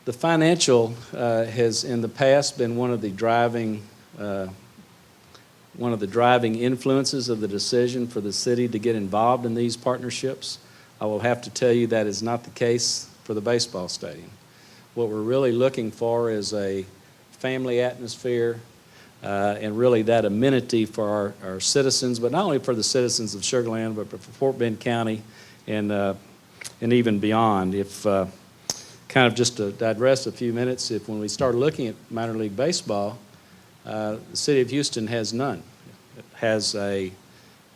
The financial has in the past been one of the driving influences of the decision for the city to get involved in these partnerships. I will have to tell you that is not the case for the baseball stadium. What we're really looking for is a family atmosphere and really that amenity for our citizens, but not only for the citizens of Sugarland, but for Fort Bend County and even beyond. If kind of just to digress a few minutes, if when we start looking at minor league baseball, the city of Houston has none. It has a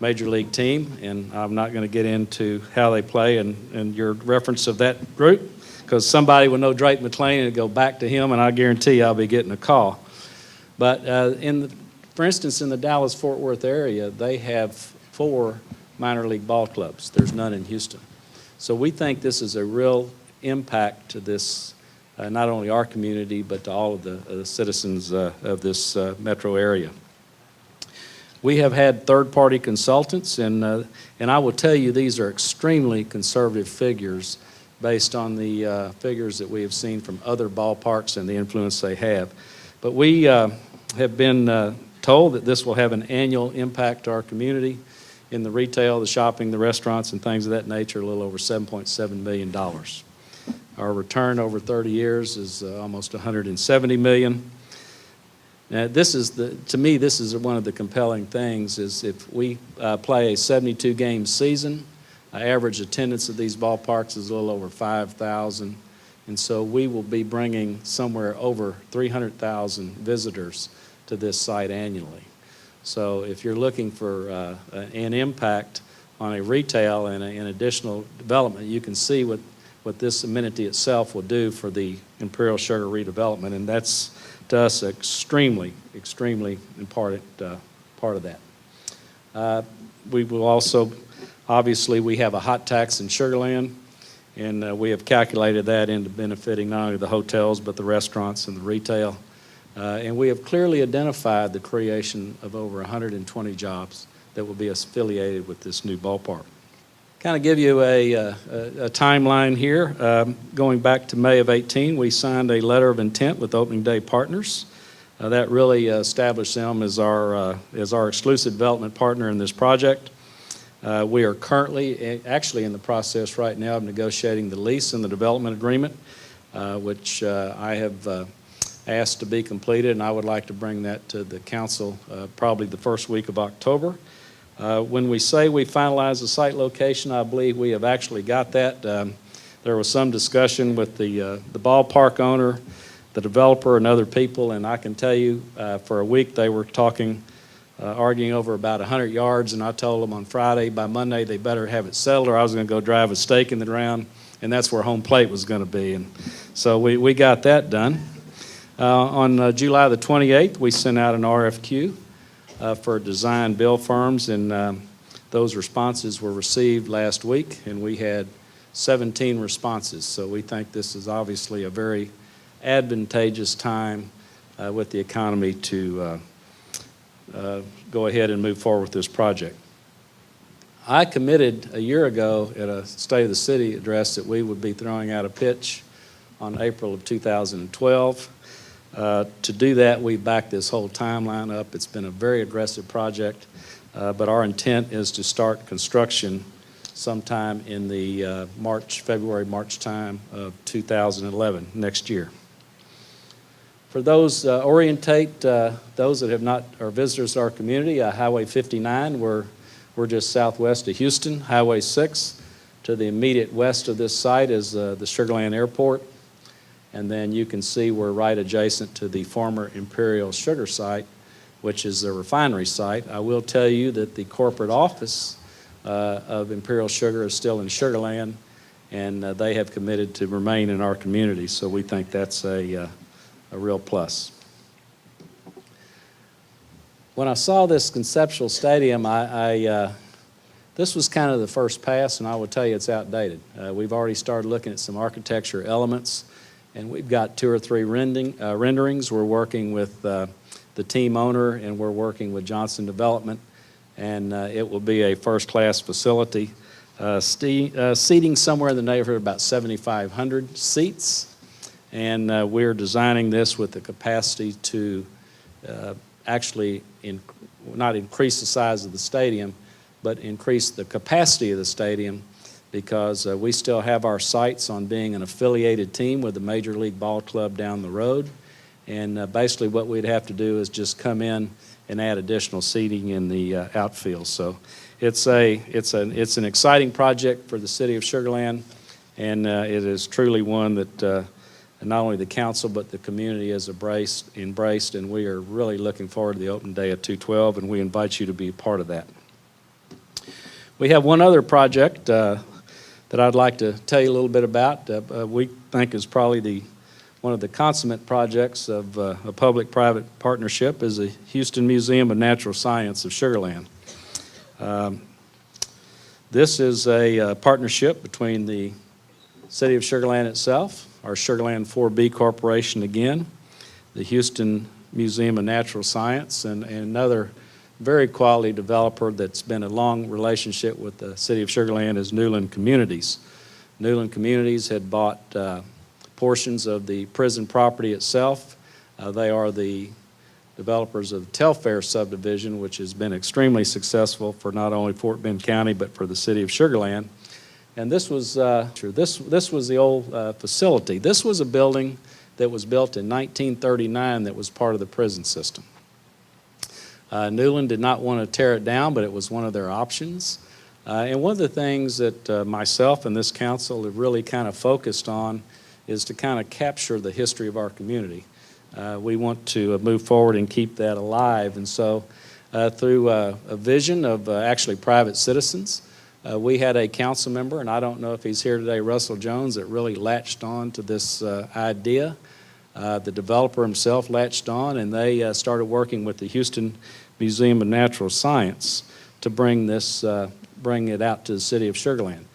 major league team, and I'm not going to get into how they play and your reference of that group, because somebody will know Drake McLean and go back to him, and I guarantee you I'll be getting a call. But for instance, in the Dallas-Fort Worth area, they have 4 minor league ball clubs. There's none in Houston. So we think this is a real impact to this, not only our community, but to all of the citizens of this metro area. We have had third-party consultants, and I will tell you these are extremely conservative figures based on the figures that we have seen from other ballparks and the influence they have. But we have been told that this will have an annual impact to our community in the retail, the shopping, the restaurants, and things of that nature, a little over $7.7 million. Our return over 30 years is almost $170 million. Now, to me, this is one of the compelling things, is if we play a 72-game season, average attendance at these ballparks is a little over 5,000, and so we will be bringing somewhere over 300,000 visitors to this site annually. So if you're looking for an impact on a retail and an additional development, you can see what this amenity itself will do for the Imperial Sugar redevelopment, and that's, to us, extremely, extremely important part of that. We will also, obviously, we have a hot tax in Sugarland, and we have calculated that into benefiting not only the hotels, but the restaurants and the retail. And we have clearly identified the creation of over 120 jobs that will be affiliated with this new ballpark. Kind of give you a timeline here. Going back to May of 18, we signed a letter of intent with Opening Day Partners. That really established them as our exclusive development partner in this project. We are currently actually in the process right now of negotiating the lease and the development agreement, which I have asked to be completed, and I would like to bring that to the council probably the first week of October. When we say we finalize the site location, I believe we have actually got that. There was some discussion with the ballpark owner, the developer, and other people, and I can tell you for a week they were talking, arguing over about 100 yards, and I told them on Friday, by Monday, they better have it settled or I was going to go drive a stake in the ground, and that's where home plate was going to be. And so we got that done. On July the 28th, we sent out an RFQ for design build firms, and those responses were received last week, and we had 17 responses. So we think this is obviously a very advantageous time with the economy to go ahead and move forward with this project. I committed a year ago at a State of the City address that we would be throwing out a pitch on April of 2012. To do that, we backed this whole timeline up. It's been a very aggressive project, but our intent is to start construction sometime in the February, March time of 2011, next year. For those those that have not are visitors to our community, Highway 59, we're just southwest of Houston. Highway 6 to the immediate west of this site is the Sugarland Airport. And then you can see we're right adjacent to the former Imperial Sugar site, which is the refinery site. I will tell you that the corporate office of Imperial Sugar is still in Sugarland, and they have committed to remain in our community, so we think that's a real plus. When I saw this conceptual stadium, this was kind of the first pass, and I will tell you it's outdated. We've already started looking at some architecture elements, and we've got 2 or 3 renderings. We're working with the team owner, and we're working with Johnson Development, and it will be a first-class facility. Seating somewhere in the neighborhood of about 7,500 seats. and we're designing this with the capacity to actually not increase the size of the stadium, but increase the capacity of the stadium, because we still have our sights on being an affiliated team with the Major League Ball Club down the road. And basically what we'd have to do is just come in and add additional seating in the outfield. So it's an exciting project for the city of Sugarland, and it is truly one that not only the council but the community has embraced, and we are really looking forward to the opening day at 2/12, and we invite you to be a part of that. We have one other project that I'd like to tell you a little bit about. We think is probably one of the consummate projects of a public-private partnership is the Houston Museum of Natural Science of Sugarland. This is a partnership between the City of Sugarland itself, our Sugarland 4B Corporation again, the Houston Museum of Natural Science, and another very quality developer that's been a long relationship with the City of Sugarland is Newland Communities. Newland Communities had bought portions of the prison property itself. They are the developers of Telfair subdivision, which has been extremely successful for not only Fort Bend County but for the City of Sugarland. And this was the old facility. This was a building that was built in 1939 that was part of the prison system. Newland did not want to tear it down, but it was one of their options. And one of the things that myself and this council have really kind of focused on is to kind of capture the history of our community. We want to move forward and keep that alive. And so through a vision of actually private citizens, we had a council member, and I don't know if he's here today, Russell Jones, that really latched on to this idea. The developer himself latched on, and they started working with the Houston Museum of Natural Science to bring it out to the city of Sugarland.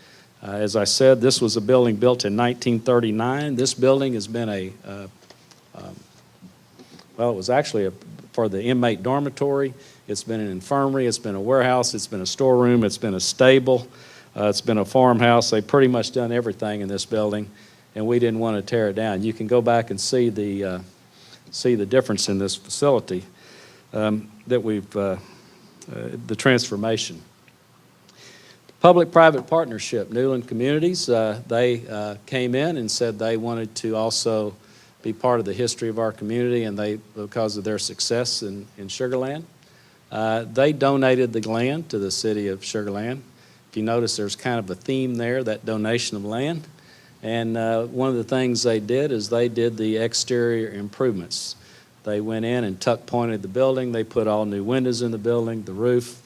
As I said, this was a building built in 1939. This building has been well, it was actually for the inmate dormitory. It's been an infirmary, it's been a warehouse, it's been a storeroom, it's been a stable, it's been a farmhouse. They've pretty much done everything in this building, and we didn't want to tear it down. You can go back and see the difference in this facility that we've, the transformation. Public-private partnership, Newland Communities, they came in and said they wanted to also be part of the history of our community, and because of their success in Sugarland, they donated the land to the city of Sugarland. If you notice, there's kind of a theme there, that donation of land. And one of the things they did is they did the exterior improvements. They went in and tuck pointed the building. They put all new windows in the building, the roof,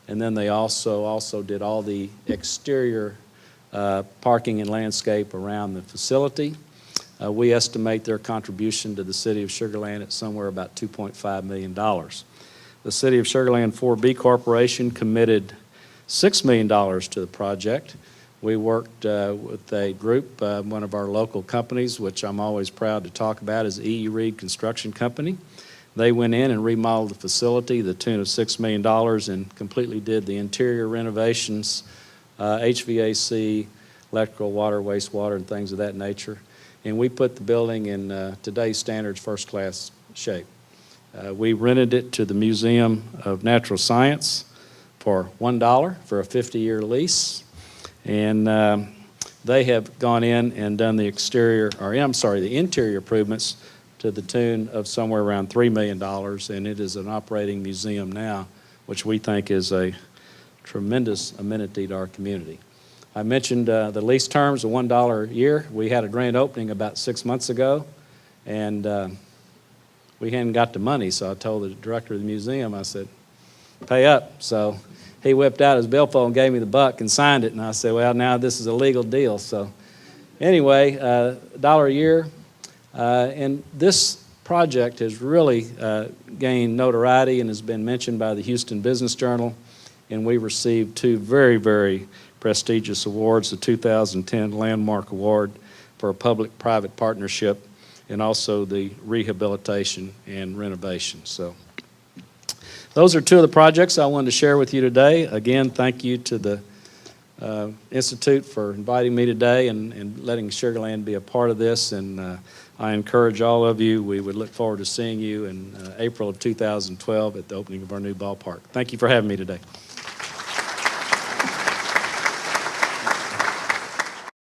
and then they also did all the exterior parking and landscape around the facility. We estimate their contribution to the city of Sugarland at somewhere about $2.5 million. The City of Sugarland 4B Corporation committed $6 million to the project. We worked with a group, one of our local companies, which I'm always proud to talk about, is E.E. Reed Construction Company. They went in and remodeled the facility to the tune of $6 million and completely did the interior renovations, HVAC, electrical, water, wastewater, and things of that nature. And we put the building in today's standards first-class shape. We rented it to the Museum of Natural Science for $1 for a 50-year lease. And they have gone in and done the the interior improvements to the tune of somewhere around $3 million, and it is an operating museum now, which we think is a tremendous amenity to our community. I mentioned the lease terms of $1 a year. We had a grand opening about 6 months ago, and we hadn't got the money, so I told the director of the museum, I said, pay up. So he whipped out his billfold and gave me the buck and signed it, and I said, well, now this is a legal deal. So anyway, $1 a year, and this project has really gained notoriety and has been mentioned by the Houston Business Journal, and we received two very, very prestigious awards, the 2010 Landmark Award for a public-private partnership, and also the rehabilitation and renovation. So those are two of the projects I wanted to share with you today. Again, thank you to the Institute for inviting me today and letting Sugarland be a part of this. And I encourage all of you, we would look forward to seeing you in April of 2012 at the opening of our new ballpark. Thank you for having me today.